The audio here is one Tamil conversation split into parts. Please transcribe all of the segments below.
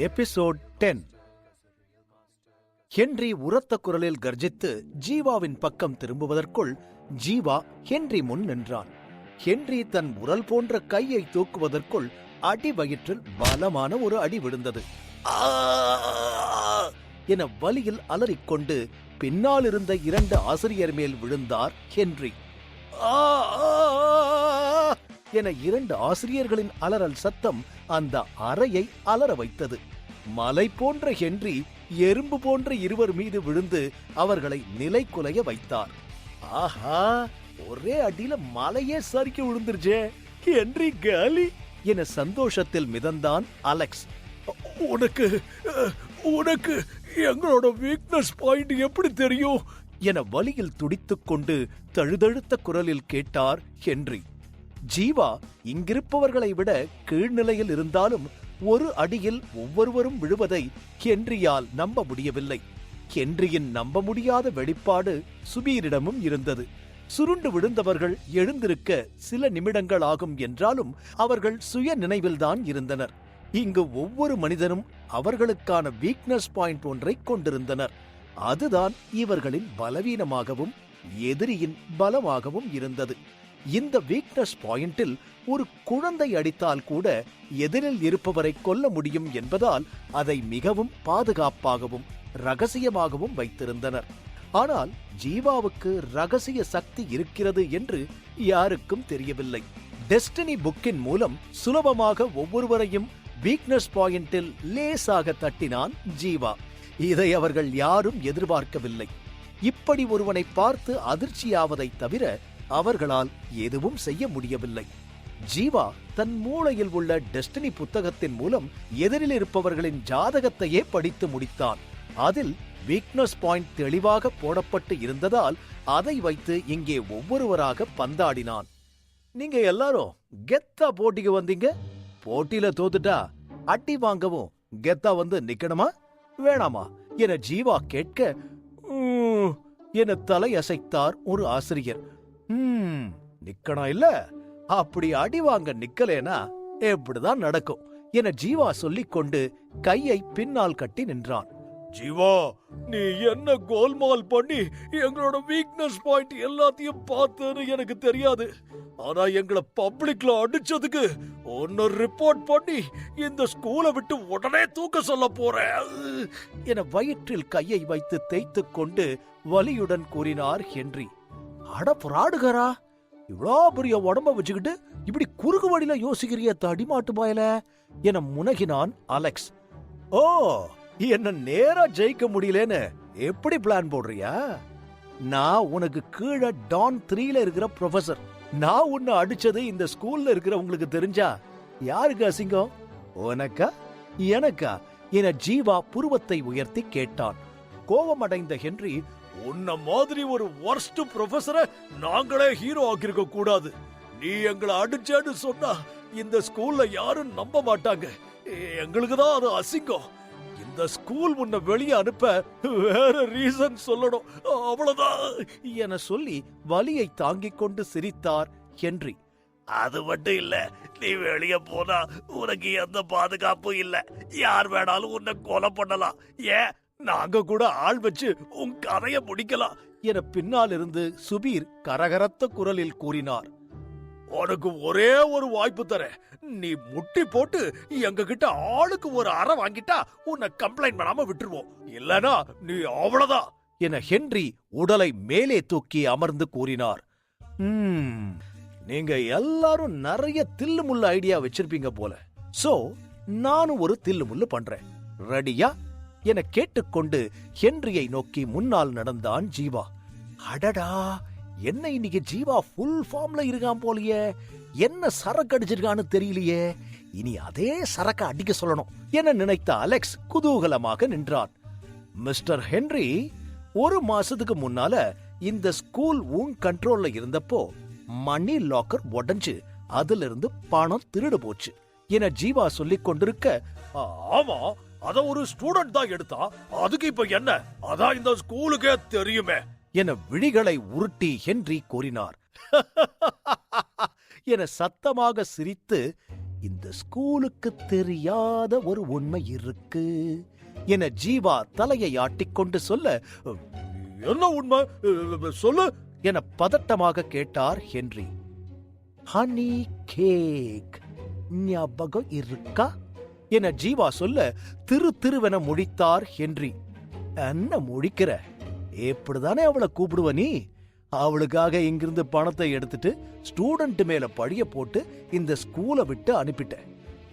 எபிசோட் 10. ஹென்றி உரத்த குரலில் கர்ஜித்து ஜீவாவின் பக்கம் திரும்புவதற்குள் ஜீவா ஹென்றி முன் நின்றான். ஹென்றி தன் உரல் போன்ற கையை தூக்குவதற்குள் அடி வயிற்றில் பலமான ஒரு அடி விழுந்தது. என வலியில் அலறிக்கொண்டு பின்னால் இருந்த 2 ஆசிரியர் மேல் விழுந்தார் ஹென்றி. என 2 ஆசிரியர்களின் அலறல் சத்தம் அந்த அறையை அலற வைத்தது. மலை போன்ற ஹென்றி எறும்பு போன்ற இருவர் மீது விழுந்து அவர்களை நிலை குலைய வைத்தார். ஆஹா, ஒரே அடியில மலையே சறுக்கி விழுந்துருச்சே, ஹென்றி காலி என சந்தோஷத்தில் மிதந்தான் அலெக்ஸ். உனக்கு எங்களோட வீக்னஸ் பாயிண்ட் எப்படி தெரியும் என வலியில் துடித்துக் கொண்டு தழுதழுத்த குரலில் கேட்டார் ஹென்றி. ஜீவா இங்கிருப்பவர்களை விட கீழ்நிலையில் இருந்தாலும் ஒரு அடியில் ஒவ்வொருவரும் விழுவதை ஹென்ரியால் நம்ப முடியவில்லை. ஹென்ரியின் நம்ப முடியாத வெளிப்பாடு சுபீரிடமும் இருந்தது. சுருண்டு விழுந்தவர்கள் எழுந்திருக்க சில நிமிடங்கள் ஆகும் என்றாலும் அவர்கள் சுய நினைவில்தான் இருந்தனர். இங்கு ஒவ்வொரு மனிதனும் அவர்களுக்கான வீக்னஸ் பாயிண்ட் ஒன்றை கொண்டிருந்தனர். அதுதான் இவர்களின் பலவீனமாகவும் எதிரியின் பலமாகவும் இருந்தது. இந்த வீக்னஸ் பாயிண்டில் ஒரு குழந்தை அடித்தால் கூட எதிரில் இருப்பவரை கொல்ல முடியும் என்பதால் அதை மிகவும் பாதுகாப்பாகவும் ரகசியமாகவும் வைத்திருந்தனர். ஆனால் ஜீவாவுக்கு ரகசிய சக்தி இருக்கிறது என்று யாருக்கும் தெரியவில்லை. டெஸ்டினி புக்கின் மூலம் சுலபமாக ஒவ்வொருவரையும் வீக்னஸ் பாயிண்டில் லேசாக தட்டினான் ஜீவா. இதை அவர்கள் யாரும் எதிர்பார்க்கவில்லை. இப்படி ஒருவனை பார்த்து அதிர்ச்சியாவதை தவிர அவர்களால் எதுவும் செய்ய முடியவில்லை. ஜீவா தன் மூளையில் உள்ள டெஸ்டினி புத்தகத்தின் மூலம் எதிரில் இருப்பவர்களின் ஜாதகத்தையே படித்து முடித்தான். அதில் வீக்னஸ் பாயிண்ட் தெளிவாக போடப்பட்டு இருந்ததால் அதை வைத்து இங்கே ஒவ்வொருவராக பந்தாடினான். நீங்க எல்லாரும் கெத்தா போட்டிக்கு வந்தீங்க, போட்டியில தோத்துட்டா அடி வாங்கவும் கெத்தா வந்து நிக்கணுமா வேணாமா என ஜீவா கேட்க என தலையசைத்தார் ஒரு ஆசிரியர். நிக்கணும் இல்ல, அப்படி அடி வாங்க நிக்கலேனா எப்படிதான் நடக்கும் என ஜீவா சொல்லிக் கொண்டு கையை பின்னால் கட்டி நின்றான். ஜீவா, நீ என்ன கோல்மால் பண்ணி எங்களோட வீக்னஸ் பாயிண்ட் எல்லாத்தையும் பார்த்தேன்னு எனக்கு தெரியாது. ஆனா எங்களை பப்ளிக்ல அடிச்சதுக்கு ஒன்னு ரிப்போர்ட் பண்ணி இந்த ஸ்கூலை விட்டு உடனே தூக்க சொல்ல போறேன் என வயிற்றில் கையை வைத்து தேய்த்துக் கொண்டு வலியுடன் கூறினார் ஹென்றி. அட புராடுகாரா, இவ்வளோ பெரிய உடம்ப வச்சுக்கிட்டு இப்படி குறுக்கு வழியில யோசிக்கிறிய தடிமாட்டு பாயல என முனகினான் அலெக்ஸ். ஓ, என்ன நேரா ஜெயிக்க முடியலன்னு எப்படி பிளான் போடுறியா? நான் உனக்கு கீழே டான் 3ல இருக்கிற ப்ரொஃபசர். நான் உன்னை அடிச்சது இந்த ஸ்கூல்ல இருக்கிறவங்களுக்கு தெரிஞ்சா யாருக்கு அசிங்கம், உனக்கா எனக்கா என ஜீவா புருவத்தை உயர்த்தி கேட்டான். கோபமடைந்த ஹென்றி, உன்ன மாதிரி ஒரு வர்ஸ்ட் ப்ரொஃபசரை நாங்களே ஹீரோ ஆக்கிருக்க கூடாது. நீ எங்களை அடிச்சேன்னு சொன்னா இந்த ஸ்கூல்ல யாரும் நம்ப மாட்டாங்க. எங்களுக்கு தான் அது அசிங்கம். இந்த ஸ்கூல் உன்னை வெளியே அனுப்ப வேற ரீசன் சொல்லணும், அவ்வளவுதான் என சொல்லி வலியை தாங்கிக் கொண்டு சிரித்தார் ஹென்றி. அது மட்டும் இல்ல, நீ வெளியே போனா உனக்கு எந்த பாதுகாப்பும் இல்ல. யார் வேணாலும் உன்னை கொலை பண்ணலாம். ஏன் நாங்க கூட ஆள் வச்சு உன் கதைய முடிக்கலாம் என பின்னால் இருந்து சுபீர் கரகரத்த குரலில் கூறினார். உனக்கு ஒரே ஒரு வாய்ப்பு தர, நீ முட்டி போட்டு எங்க கிட்ட ஆளுக்கு ஒரு அறை வாங்கிட்டா உன்னை கம்ப்ளைண்ட் பண்ணாம விட்டுருவோம். இல்லனா நீ அவ்வளவுதான் என ஹென்றி உடலை மேலே தூக்கி அமர்ந்து கூறினார். நீங்க எல்லாரும் நிறைய தில்லுமுள்ள ஐடியா வச்சிருப்பீங்க போல. சோ நானும் ஒரு தில்லுமுள்ளு பண்றேன், ரெடியா என கேட்டுக்கொண்டு ஹென்ரியை நோக்கி முன்னால் நடந்தான் ஜீவா. அடடா, என்ன இன்னைக்கு ஜீவா ஃபுல் ஃபார்ம்ல இருக்கான் போலியே, என்ன சரக்கு அடிச்சிருக்கான்னு தெரியலையே, இனி அதே சரக்க அடிக்க சொல்லணும் என நினைத்த அலெக்ஸ் குதூகலமாக நின்றான். மிஸ்டர் ஹென்றி, 1 மாசத்துக்கு முன்னால இந்த ஸ்கூல் உன் கண்ட்ரோல்ல இருந்தப்போ மணி லாக்கர் உடைஞ்சு அதுல இருந்து பணம் திருடு போச்சு என ஜீவா சொல்லிக் கொண்டிருக்க, ஆமா, அத ஒரு ஸ்டூடெண்ட் தான் எடுத்தா, அதுக்கு இப்ப என்ன, அதான் இந்த ஸ்கூலுக்கே தெரியுமே என விழிகளை உருட்டி ஹென்றி கூறினார். என சத்தமாக சிரித்து, இந்த ஸ்கூலுக்கு தெரியாத ஒரு உண்மை இருக்கு என ஜீவா தலையை ஆட்டிக்கொண்டு சொல்ல, என்ன உண்மை சொல்லு என பதட்டமாக கேட்டார் ஹென்றி. ஹனி கேக் ஞாபகம் இருக்கா என ஜீவா சொல்ல திருவென முழித்தார் ஹென்றி. என்ன முழிக்கிற? எப்படிதானே அவளை கூப்பிடுவ நீ? அவளுக்காக இங்கிருந்து பணத்தை எடுத்துட்டு ஸ்டூடெண்ட் மேல பழிய போட்டு இந்த ஸ்கூலை விட்டு அனுப்பிட்டேன்.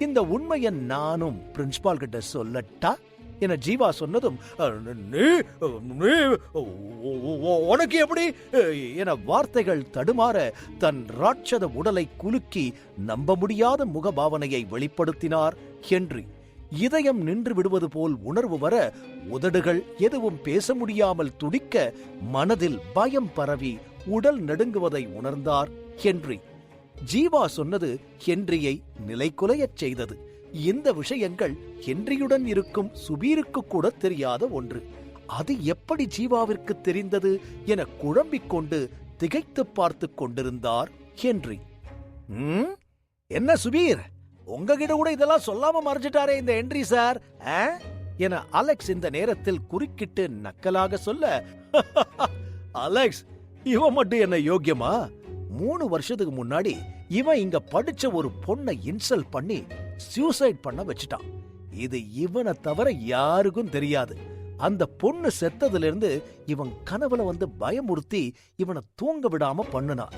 இந்த உண்மையை நானும் பிரின்சிபால் கிட்ட சொல்லட்டா என ஜீவா சொன்னதும், உனக்கு எப்படி என வார்த்தைகள் தடுமாற தன் ராட்சத உடலை குலுக்கி நம்ப முடியாத முகபாவனையை வெளிப்படுத்தினார் ஹென்றி. இதயம் நின்று விடுவது போல் உணர்வு வர உதடுகள் எதுவும் பேச முடியாமல் துடிக்க மனதில் பயம் பரவி உடல் நடுங்குவதை உணர்ந்தார் ஹென்றி. ஜீவா சொன்னது ஹென்ரியை நிலைகுலையச் செய்தது. இந்த விஷயங்கள் ஹென்ரியுடன் இருக்கும் சுபீருக்கு கூட தெரியாத ஒன்று. அது எப்படி ஜீவாவிற்கு தெரிந்தது என குழம்பிக் கொண்டு திகைத்து பார்த்து கொண்டிருந்தார் ஹென்றி. என்ன சுபீர், உங்ககிட்ட கூட இதெல்லாம் சொல்லாம மறைஞ்சிட்டாரே இந்த ஹென்றி சார் என அலெக்ஸ் இந்த நேரத்தில் குறுக்கிட்டு நக்கலாக சொல்ல, அலெக்ஸ், இவன் மட்டும் என்ன யோக்கியமா? 3 வருஷத்துக்கு முன்னாடி இவன் இங்க படிச்ச ஒரு பொண்ணை இன்சல்ட் பண்ணி சூசைட் பண்ண வச்சுட்டான். இது இவனை தவிர யாருக்கும் தெரியாது. அந்த பொண்ணு செத்ததுல இருந்து இவன் கனவுல வந்து பயமுறுத்தி இவனை தூங்க விடாம பண்ணுனான்.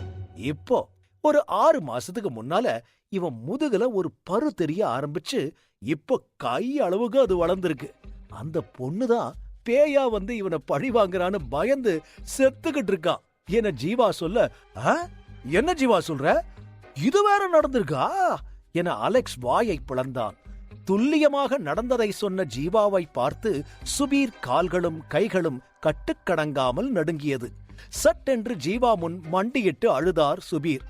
இப்போ ஒரு 6 மாசத்துக்கு முன்னால இவன் முதுகுல ஒரு பரு தெரிய ஆரம்பிச்சு இப்போ கை அளவுக்கு அது வளர்ந்திருக்கு. அந்த பொண்ணுதான் பேயா வந்து இவனை பழி வாங்குறான்னு பயந்து செத்துக்கிட்டு இருக்கான் என ஜீவா சொல்ல, என்ன ஜீவா சொல்ற? இது வேற நடந்திருக்கா என அலெக்ஸ் வாயை பிளந்தான். துல்லியமாக நடந்ததை சொன்ன ஜீவாவை பார்த்து சுபீர் கால்களும் கைகளும் கட்டுக்கடங்காமல் நடுங்கியது. சட்டென்று ஜீவா முன் மண்டியிட்டு அழுதார் சுபீர்.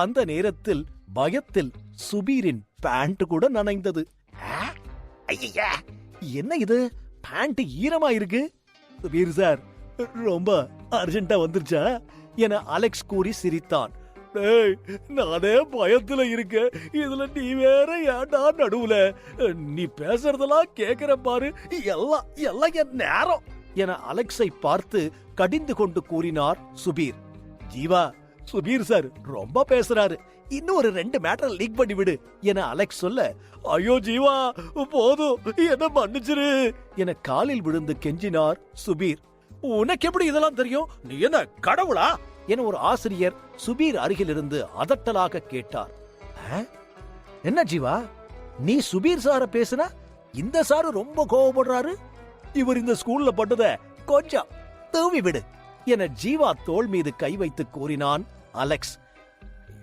அந்த நேரத்தில் பயத்தில் சுபீரின் பேண்ட் கூட நனைந்தது. என்ன இது, பேண்ட் ஈரமா இருக்கு? சுபீர் சார், ரொம்ப அர்ஜென்ட்டா வந்துருச்சா என அலெக்ஸ் கூறி சிரித்தான். நானே பயத்துல இருக்க, இதுல நீ வேற ஏண்டா நடுவுல? நீ பேசுறதெல்லாம் கேக்குற பாரு, எல்லாம் என் நேரம் என அலெக்ஸை பார்த்து கடிந்து கொண்டு கூறினார் சுபீர். ஜீவா, சுபீர் சார் ரொம்ப பேசுறாரு, இன்னும் ஒரு 2 மேட்டர் லீக் பண்ணி விடு என அலெக்ஸ் சொல்ல, ஐயோ ஜீவா போதும், என்ன மன்னிச்சிரு என காலில் விழுந்து கெஞ்சினார் சுபீர். உனக்கு எப்படி இதெல்லாம் தெரியும்? நீ என்ன கடவுளா என ஒரு ஆசிரியர் சுபீர் அருகிலிருந்து அதட்டலாக கேட்டார். என்ன ஜீவா, நீ சுபீர் சார பேசுனா இந்த சாரு ரொம்ப கோவப்படுறாரு. இவர் இந்த ஸ்கூல்ல பட்டத கொஞ்சம் தூவி விடு என ஜீவா தோள் மீது கை வைத்து கூறினான் அலெக்ஸ்.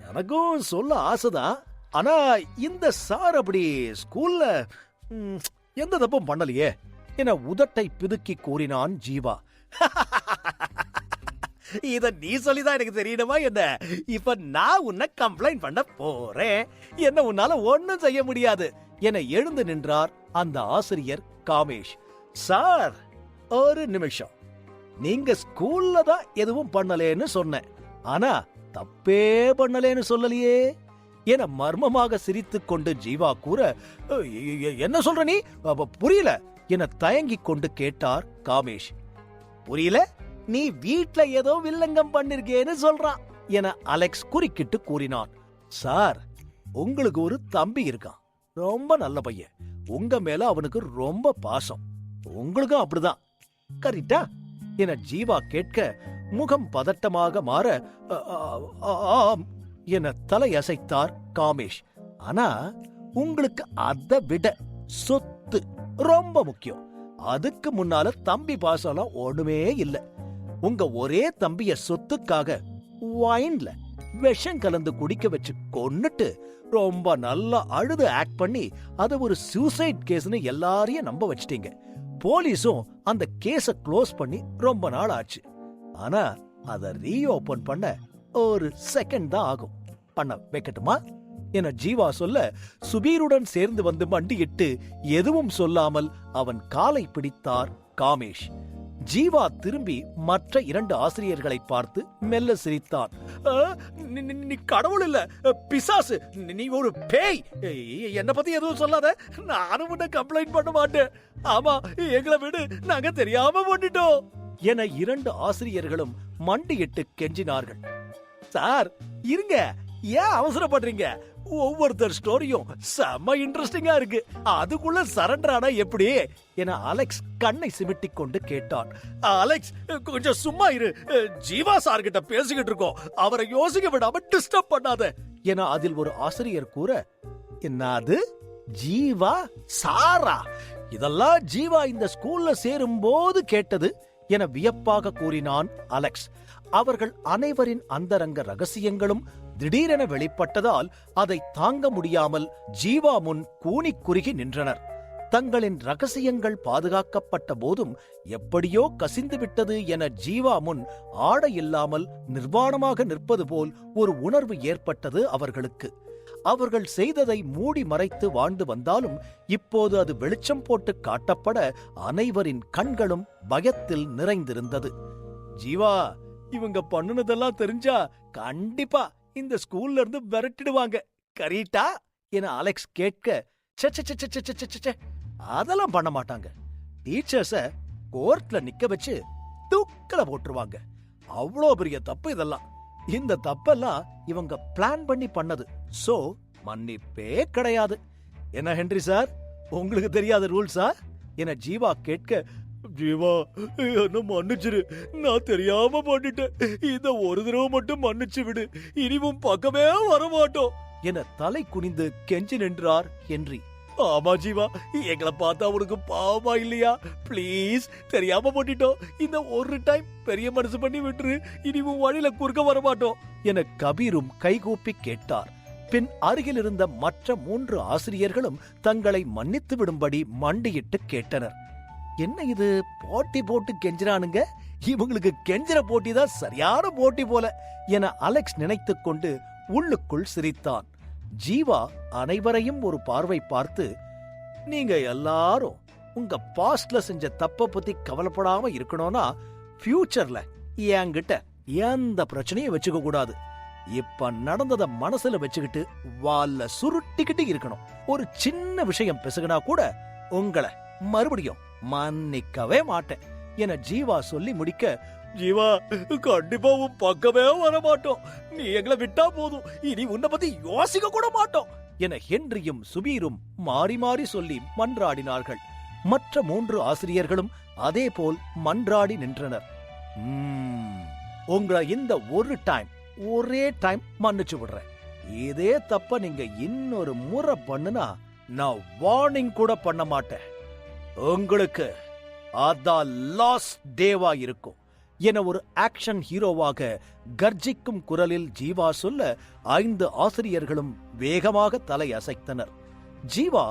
எனக்கும் சொல்ல ஆசைதான், ஆனா இந்த சார் அப்படி ஸ்கூல்ல எந்த தப்பும் பண்ணலையே என உதட்டை பிதுக்கி கூறினான் ஜீவா. இத நீ சொல்லிதான் எனக்கு தெரியணுமா என்ன? இப்ப நான் உன்னை கம்ப்ளைண்ட் பண்ண போறேன். என்ன உன்னால ஒண்ணும் செய்ய முடியாது என எழுந்து நின்றார் அந்த ஆசிரியர் காமேஷ். சார், ஒரு நிமிஷம், நீங்க ஸ்கூல்ல தான் எதுவும் பண்ணலேன்னு சொன்னேன், ஆனா தப்பே பண்ணலேன்னு சொல்லலையே என மர்மமாக சிரித்துக் கொண்டு ஜீவா கூற, என்ன சொல்ற நீ, புரியல என தயங்கிக் கொண்டு கேட்டார் காமேஷ். புரியல? நீ வீட்ல ஏதோ வில்லங்கம் பண்ணிருக்கேன்னு சொல்றான் என அலெக்ஸ் குறுக்கிட்டு கூறினான். சார், உங்களுக்கு ஒரு தம்பி இருக்கான், ரொம்ப நல்ல பையன். உங்க மேல அவனுக்கு ரொம்ப பாசம். உங்களுக்கும் அப்படிதான், கரெக்டா என ஜீவா கேட்க முகம் பதட்டமாக மாற என தலையசைத்தார் காமேஷ். ஆனா உங்களுக்கு அதை விட சொத்து ரொம்ப முக்கியம். அதுக்கு முன்னால தம்பி பாசம்லாம் ஒண்ணுமே இல்ல. உங்க ஒரே தம்பிய சொத்துக்காக வைன்ல விஷம் கலந்து குடிக்க வச்சு கொன்னுட்டு ரொம்ப நல்லா அழுது ஆக்ட் பண்ணி அதை ஒரு சூசைட் கேஸ்னு எல்லாரையும் நம்ப வச்சிட்டீங்க. போலீஸும் அந்த கேஸ க்ளோஸ் பண்ணி ரொம்ப நாள் ஆச்சு. ஆனா அதை ரீஓபன் பண்ண ஒரு செகண்ட் தான் ஆகும். பண்ண வைக்கட்டுமா என ஜீவா சொல்ல, சுபீருடன் சேர்ந்து வந்து மண்டியிட்டு எதுவும் சொல்லாமல் அவன் காலை பிடித்தார் காமேஷ். ஜீவா திரும்பி மற்ற 2 ஆசிரியர்களை பார்த்து மெல்ல சிரித்தான். நீ கடவுள் இல்ல, பிசாசு, நீ ஒரு பேய். என்ன பத்தி எதுவும் சொல்லாத, நானும் உன்னை கம்ப்ளைண்ட் பண்ண மாட்டேன். ஆமா, எங்களை விடு, நாங்க தெரியாம பண்ணிட்டோம் என 2 ஆசிரியர்களும் மண்டியிட்டு கெஞ்சினார்கள். சார் இருங்க, ஏன் அவசரப்படுறீங்க? ஒவ்வொருத்தர் ஸ்டோரியும் செம்ம இன்ட்ரெஸ்டிங்கா இருக்கு, அதுக்குள்ள சரண்டர் ஆனா எப்படி என அலெக்ஸ் கண்ணை சிமிட்டிக் கொண்டு கேட்டான். அலெக்ஸ் கொஞ்சம் சும்மா இரு, ஜீவா சார் கிட்ட பேசிக்கிட்டு இருக்கோம், அவரை யோசிக்க விடாம டிஸ்டர்ப் பண்ணாத என அதில் ஒரு ஆசிரியர் கூற, என்னது ஜீவா சாரா? இதெல்லாம் ஜீவா இந்த ஸ்கூல்ல சேரும் போது கேட்டது என வியப்பாக கூறினான் அலெக்ஸ். அவர்கள் அனைவரின் அந்தரங்க ரகசியங்களும் திடீரென வெளிப்பட்டதால் அதை தாங்க முடியாமல் ஜீவா முன் கூனி குறுகி நின்றனர். தங்களின் ரகசியங்கள் பாதுகாக்கப்பட்ட போதும் எப்படியோ கசிந்து விட்டது என ஜீவா முன் ஆடை இல்லாமல் நிர்வாணமாக நிற்பது போல் ஒரு உணர்வு ஏற்பட்டது அவர்களுக்கு. அவர்கள் செய்ததை மூடி மறைத்து வாழ்ந்து வந்தாலும் இப்போது அது வெளிச்சம் போட்டு காட்டப்பட அனைவரின் கண்களும் பயத்தில் நிறைந்திருந்தது. ஜீவா, இவங்க பண்ணுனதெல்லாம் தெரிஞ்சா கண்டிப்பா இந்த ஸ்கூல்ல இருந்து விரட்டிடுவாங்க, கரீட்டா என அலெக்ஸ் கேட்க, அதெல்லாம் பண்ண மாட்டாங்க. டீச்சர்ஸ கோர்ட்ல நிக்க வச்சு தூக்கல போட்டுருவாங்க. அவ்வளோ பெரிய தப்பு இதெல்லாம். இந்த தப்பெல்லாம் இவங்க பிளான் பண்ணி பண்ணது. சோ மன்னிப்பே கிடையாது. என்ன ஹென்றி சார், உங்களுக்கு தெரியாத ரூல்ஸா என ஜீவா கேட்க, ஜீவா என்ன மன்னிச்சிரு, நான் தெரியாம பண்ணிட்டேன், இத ஒரு தடவை மட்டும் மன்னிச்சு விடு, இனிவும் பக்கமே வரமாட்டோம் என தலை குனிந்து கெஞ்சி நின்றார் ஹென்றி. ஆமா ஜீவா, எங்களை பார்த்தா உனக்கு பாவமா இல்லையா? பிளீஸ், தெரியாம பண்ணிட்டோம், இந்த ஒரு டைம் பெரிய மனசு பண்ணி விட்டுரு, இனிவும் வழியில குறுக்க வரமாட்டோம் என கபீரும் கைகூப்பி கேட்டார். பின் அருகில் இருந்த மற்ற 3 ஆசிரியர்களும் தங்களை மன்னித்து விடும்படி மண்டியிட்டு கேட்டனர். என்ன இது, போட்டி போட்டு கெஞ்சிரானுங்க, இவங்களுக்கு கெஞ்சிர போட்டி தான் சரியான போட்டி போல என அலெக்ஸ் நினைத்துக் கொண்டு உள்ளுக்குள் சிரித்தான். ஜீவா அனைவரையும் ஒரு பார்வை பார்த்து, நீங்க எல்லாரும் உங்க பாஸ்ட்ல செஞ்ச தப்ப பத்தி கவலைப்படாம இருக்கணும்னா ஃபியூச்சர்ல என்கிட்ட எந்த பிரச்சனையும் வச்சுக்க கூடாது. இப்ப நடந்தத மனசுல வச்சுக்கிட்டு வால்ல சுருட்டிக்கிட்டு இருக்கணும். ஒரு சின்ன விஷயம் பேசுகினா கூட உங்களை மறுபடியும் மன்னிக்கவே மாட்டேன் என ஜீவா சொல்லி முடிக்க, ஜீவா கண்டிப்பா உன் பக்கமே வர மாட்டோம், நீ எங்களை விட்டா போதும், இனி உன்னை பத்தி யோசிக்க கூட மாட்டோம் என ஹென்ரியும் சுபீரும் மாறி மாறி சொல்லி மன்றாடினார்கள். மற்ற 3 ஆசிரியர்களும் அதே போல் மன்றாடி நின்றனர். உங்களை இந்த ஒரே டைம் மன்னிச்சு விடுறேன். இதே தப்ப நீங்க இன்னொரு முறை பண்ணுனா நான் வார்னிங் கூட பண்ண மாட்டேன். உங்களுக்கு அதான் லாஸ்ட் டேவா இருக்கும் என ஒரு ஆக்ஷன் ஹீரோவாக கர்ஜிக்கும் குரலில் ஜீவா சொல்ல 5 ஆசிரியர்களும் வேகமாக தலை அசைத்தனர். ஜீவா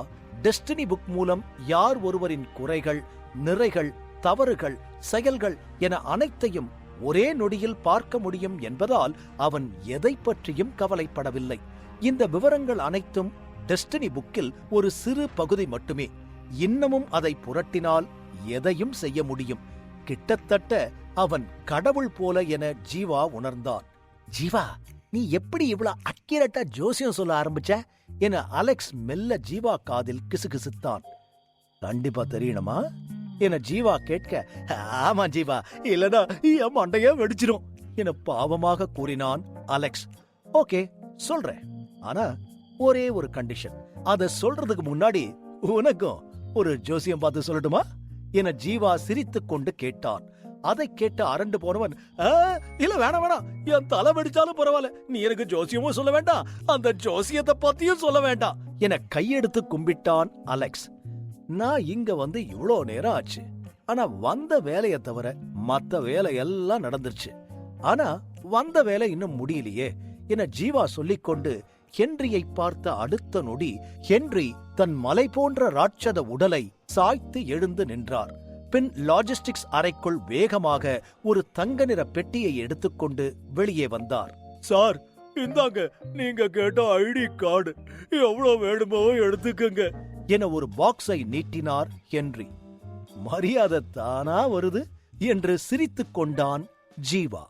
டெஸ்டினி புக் மூலம் யார் ஒருவரின் குறைகள், நிறைகள், தவறுகள், செயல்கள் என அனைத்தையும் ஒரே நொடியில் பார்க்க முடியும் என்பதால் அவன் எதை பற்றியும் கவலைப்படவில்லை. இந்த விவரங்கள் அனைத்தும் டெஸ்டினி புக்கில் ஒரு சிறு பகுதி மட்டுமே. இன்னமும் அதை புரட்டினால் எதையும் செய்ய முடியும். கிட்டத்தட்ட அவன் கடவுள் போல என ஜீவா உணர்ந்தான். ஜீவா, நீ எப்படி இவ்வளவு அக்யூரேட்டா ஜோசியம் சொல்ல ஆரம்பிச்ச என அலெக்ஸ் மெல்ல ஜீவா காதில் கிசுகிசுத்தான். கண்டிப்பா தெரியணுமா என ஜீவா கேட்க, ஆமா ஜீவா, இல்லனா என் மண்டைய வெடிச்சிரும் என பாவமாக கூறினான் அலெக்ஸ். ஓகே சொல்றேன், ஆனா ஒரே ஒரு கண்டிஷன். அத சொல்றதுக்கு முன்னாடி உனக்கும் ஒரு ஜோசியம் பார்த்து சொல்லட்டுமா என ஜீவா சிரித்துக் கொண்டு கேட்டான். அதை கேட்ட அரண்டு போனவன், இல்ல வேணாம் வேணாம், என் தலை வெடிச்சாலும் பரவாயில்ல, நீ எனக்கு ஜோசியமும் சொல்ல வேண்டாம், அந்த ஜோசியத்தை பத்தியும் சொல்ல வேண்டாம் என கையெடுத்து கும்பிட்டான் அலெக்ஸ். நான் இங்க வந்து இவ்வளோ நேரம் ஆச்சு, ஆனா வந்த வேலையை தவிர மத்த வேலை எல்லாம் நடந்துருச்சு. ஆனா வந்த வேலை இன்னும் முடியலையே என ஜீவா சொல்லிக்கொண்டு ஹென்ரியை பார்த்த அடுத்த நொடி ஹென்றி தன் மலை போன்ற ராட்சத உடலை சாய்த்து எழுந்து நின்றார். பின் லாஜிஸ்டிக்ஸ் அறைக்குள் வேகமாக ஒரு தங்க நிற பெட்டியை எடுத்துக்கொண்டு வெளியே வந்தார். சார், இந்தாங்க நீங்க கேட்ட ஐடி கார்டு, எவ்வளவு வேணுமோ எடுத்துக்கங்க என ஒரு பாக்ஸை நீட்டினார் ஹென்றி. மரியாதை தானா வருது, என்று சிரித்துக் கொண்டான் ஜீவா.